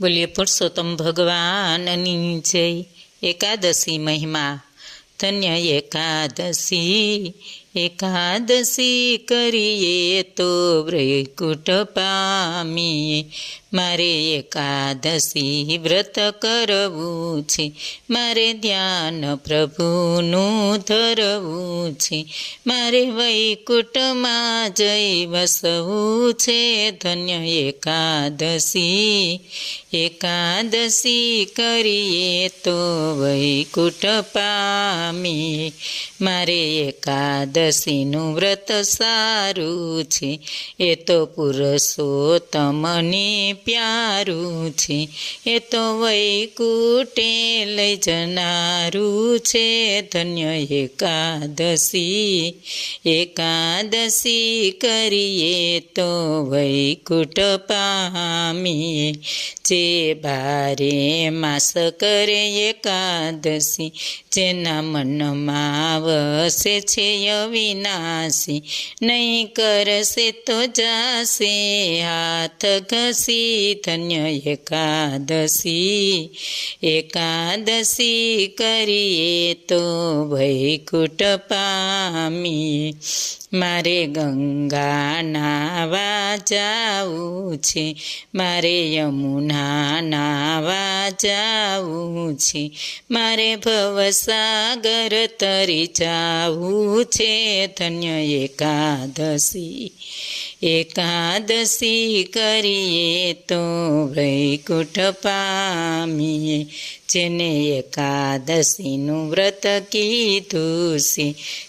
बोलिए पुरुषोत्तम भगवाननी जय। एकादशी महिमा। धन्य एकादशी एकादशी करिए तो वैकुंठ पामीए। मारे एकादशी व्रत करवू छे, मारे ध्यान प्रभुનું ધરવું છે, મારે વૈકુંઠમાં જઈ વસવું છે। ધન્ય એકાદશી એકાદશી કરીએ તો વૈકુંઠ પામીએ। મારે એકાદશીનું વ્રત સારું છે, એ તો પુરુષોત્તમને પ્યારું છે, એ તો વૈકુંઠે લઈ જનારું છે। ધન્ય એકાદશી એકાદશી કરીએ તો વૈકુંઠ પામીએ। જે બારે માસ કરે એકાદશી, જેના મનમાં વસે છે અવિનાશી, નહીં કરશે તો જાશે હાથ ઘસી। ધન્ય એકાદશી એકાદશી કરીએ તો વૈકુંઠ પામીએ। મારે ગંગા નાવા જાવું છે, મારે યમુના નાવા જાવું છે, મારે ભવસાગર તરી જાવું છે। ધન્ય એકાદશી એકાદશી કરીએ તો વૈકુંઠ પામીએ। જેને એકાદશીનું વ્રત કીધું છે,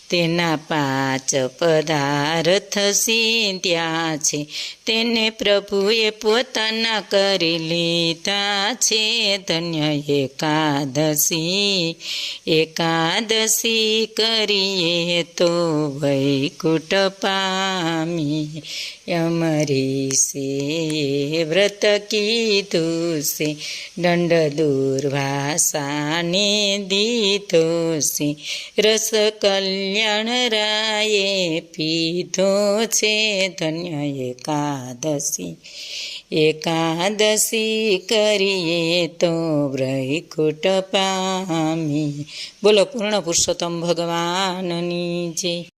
તેના 5 પદાર્થ સીધ્યા છે, તેને પ્રભુએ પોતાના કરી લીધા છે। ધન્ય એકાદશી એકાદશી કરીએ તો વૈકુંઠ પામીએ। અમરીશે વ્રત કીધું છે, દંડ દુર્વાસાને દીધો છે, રસ કલ્યાણ રાયે પીધો છે। ધન્ય એકાદશી એકાદશી કરીએ તો વૈકુંઠ પામીએ। બોલો પૂર્ણ પુરુષોત્તમ ભગવાનની જય।